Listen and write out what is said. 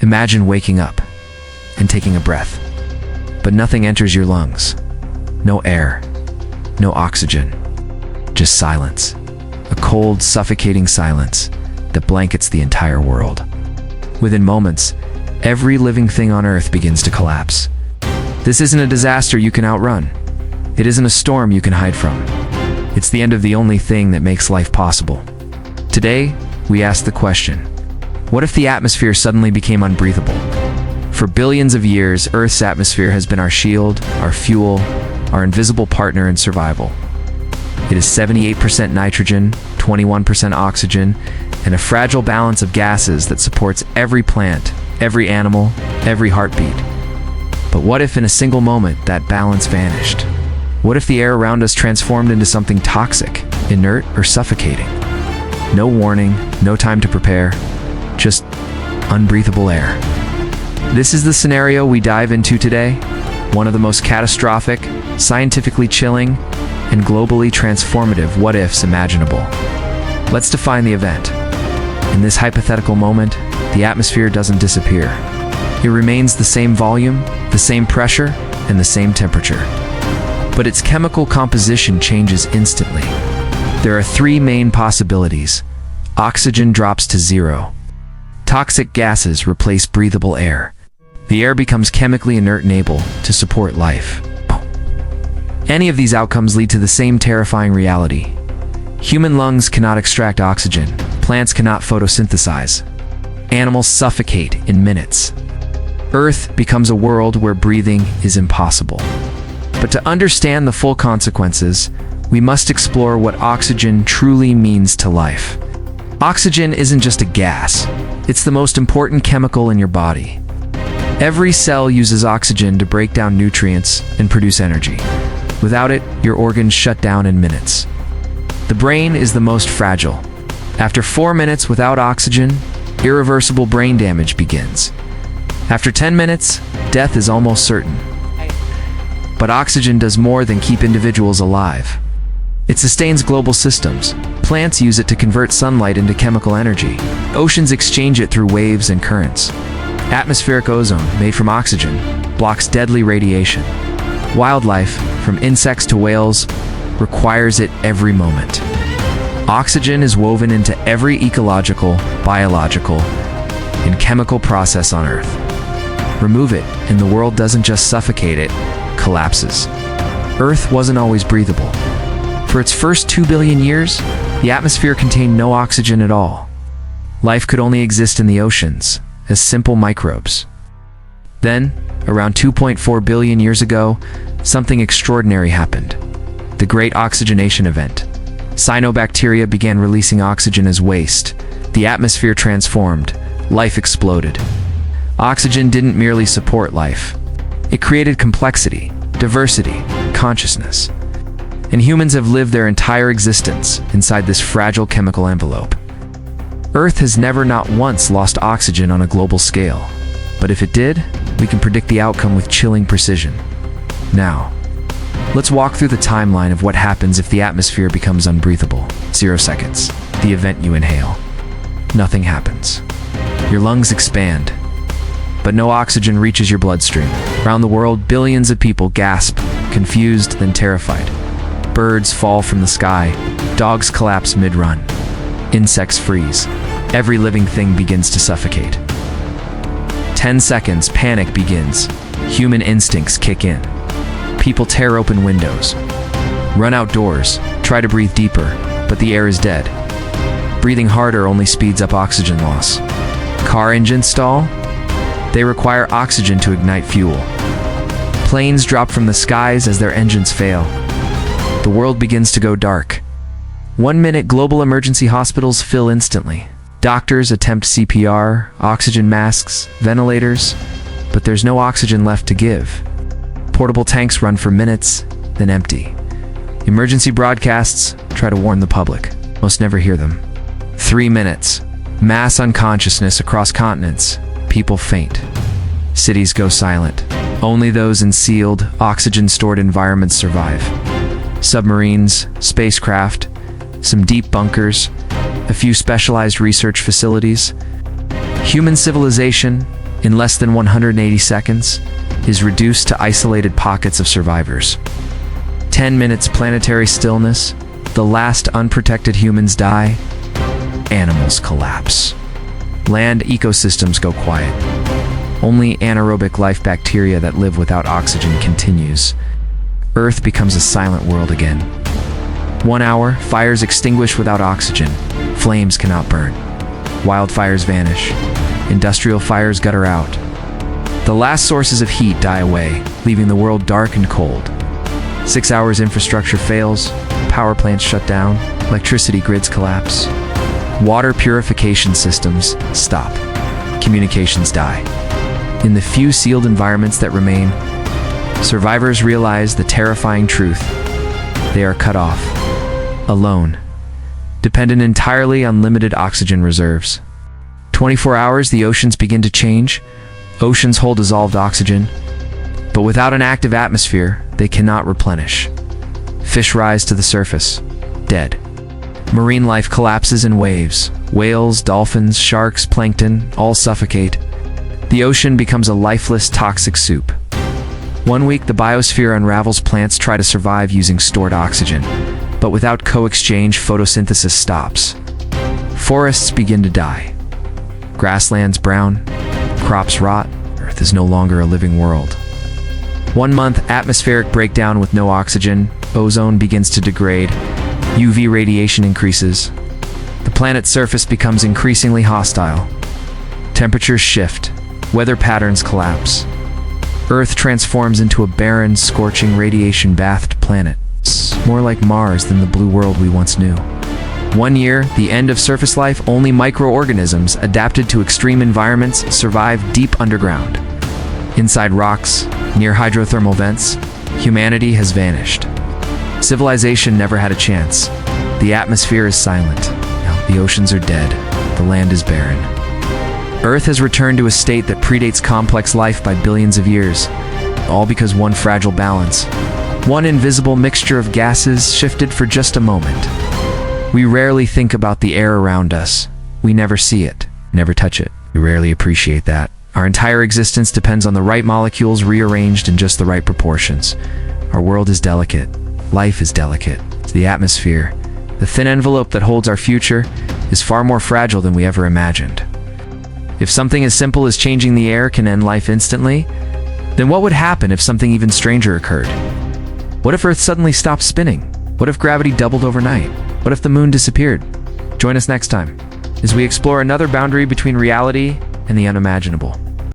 Imagine waking up and taking a breath, but nothing enters your lungs. No air, no oxygen, just silence. A cold, suffocating silence that blankets the entire world. Within moments, every living thing on Earth begins to collapse. This isn't a disaster you can outrun. It isn't a storm you can hide from. It's the end of the only thing that makes life possible. Today, we ask the question, what if the atmosphere suddenly became unbreathable? For billions of years, Earth's atmosphere has been our shield, our fuel, our invisible partner in survival. It is 78% nitrogen, 21% oxygen, and a fragile balance of gases that supports every plant, every animal, every heartbeat. But what if in a single moment that balance vanished? What if the air around us transformed into something toxic, inert, or suffocating? No warning, no time to prepare, just unbreathable air. This is the scenario we dive into today, one of the most catastrophic, scientifically chilling, and globally transformative what-ifs imaginable. Let's define the event. In this hypothetical moment, the atmosphere doesn't disappear. It remains the same volume, the same pressure, and the same temperature. But its chemical composition changes instantly. There are three main possibilities. Oxygen drops to zero. Toxic gases replace breathable air. The air becomes chemically inert and able to support life. Any of these outcomes lead to the same terrifying reality. Human lungs cannot extract oxygen. Plants cannot photosynthesize. Animals suffocate in minutes. Earth becomes a world where breathing is impossible. But to understand the full consequences, we must explore what oxygen truly means to life. Oxygen isn't just a gas. It's the most important chemical in your body. Every cell uses oxygen to break down nutrients and produce energy. Without it, your organs shut down in minutes. The brain is the most fragile. After 4 minutes without oxygen, irreversible brain damage begins. After 10 minutes, death is almost certain. But oxygen does more than keep individuals alive. It sustains global systems. Plants use it to convert sunlight into chemical energy. Oceans exchange it through waves and currents. Atmospheric ozone, made from oxygen, blocks deadly radiation. Wildlife, from insects to whales, requires it every moment. Oxygen is woven into every ecological, biological, and chemical process on Earth. Remove it, and the world doesn't just suffocate, it collapses. Earth wasn't always breathable. For its first 2 billion years, the atmosphere contained no oxygen at all. Life could only exist in the oceans, as simple microbes. Then, around 2.4 billion years ago, something extraordinary happened. The Great Oxygenation Event. Cyanobacteria began releasing oxygen as waste. The atmosphere transformed. Life exploded. Oxygen didn't merely support life. It created complexity, diversity, consciousness. And humans have lived their entire existence inside this fragile chemical envelope. Earth has never not once lost oxygen on a global scale. But if it did, we can predict the outcome with chilling precision. Now, let's walk through the timeline of what happens if the atmosphere becomes unbreathable. 0 seconds. The event you inhale. Nothing happens. Your lungs expand, but no oxygen reaches your bloodstream. Around the world, billions of people gasp, confused, then terrified. Birds fall from the sky. Dogs collapse mid-run. Insects freeze. Every living thing begins to suffocate. 10 seconds, panic begins. Human instincts kick in. People tear open windows. Run outdoors, try to breathe deeper, but the air is dead. Breathing harder only speeds up oxygen loss. Car engines stall? They require oxygen to ignite fuel. Planes drop from the skies as their engines fail. The world begins to go dark. 1 minute, global emergency hospitals fill instantly. Doctors attempt CPR, oxygen masks, ventilators, but there's no oxygen left to give. Portable tanks run for minutes, then empty. Emergency broadcasts try to warn the public. Most never hear them. 3 minutes. Mass unconsciousness across continents. People faint. Cities go silent. Only those in sealed, oxygen-stored environments survive. Submarines, spacecraft, some deep bunkers, a few specialized research facilities. Human civilization, in less than 180 seconds, is reduced to isolated pockets of survivors. 10 minutes planetary stillness, the last unprotected humans die, animals collapse. Land ecosystems go quiet. Only anaerobic life bacteria that live without oxygen continues. Earth becomes a silent world again. 1 hour, fires extinguish without oxygen. Flames cannot burn. Wildfires vanish. Industrial fires gutter out. The last sources of heat die away, leaving the world dark and cold. 6 hours, infrastructure fails. Power plants shut down. Electricity grids collapse. Water purification systems stop. Communications die. In the few sealed environments that remain, survivors realize the terrifying truth. They are cut off, alone, dependent entirely on limited oxygen reserves. 24 hours, the oceans begin to change. Oceans hold dissolved oxygen, but without an active atmosphere, they cannot replenish. Fish rise to the surface, dead. Marine life collapses in waves. Whales, dolphins, sharks, plankton, all suffocate. The ocean becomes a lifeless, toxic soup. 1 week, the biosphere unravels. Plants try to survive using stored oxygen, but without co-exchange, photosynthesis stops. Forests begin to die. Grasslands brown, crops rot. Earth is no longer a living world. 1 month, atmospheric breakdown with no oxygen. Ozone begins to degrade. UV radiation increases. The planet's surface becomes increasingly hostile. Temperatures shift. Weather patterns collapse. Earth transforms into a barren, scorching, radiation-bathed planet. It's more like Mars than the blue world we once knew. 1 year, the end of surface life. Only microorganisms adapted to extreme environments survive deep underground. Inside rocks, near hydrothermal vents, humanity has vanished. Civilization never had a chance. The atmosphere is silent. Now, the oceans are dead. The land is barren. Earth has returned to a state that predates complex life by billions of years, all because one fragile balance, one invisible mixture of gases shifted for just a moment. We rarely think about the air around us. We never see it, never touch it. We rarely appreciate that. Our entire existence depends on the right molecules rearranged in just the right proportions. Our world is delicate. Life is delicate. The atmosphere, the thin envelope that holds our future, is far more fragile than we ever imagined. If something as simple as changing the air can end life instantly, then what would happen if something even stranger occurred? What if Earth suddenly stopped spinning? What if gravity doubled overnight? What if the moon disappeared? Join us next time as we explore another boundary between reality and the unimaginable.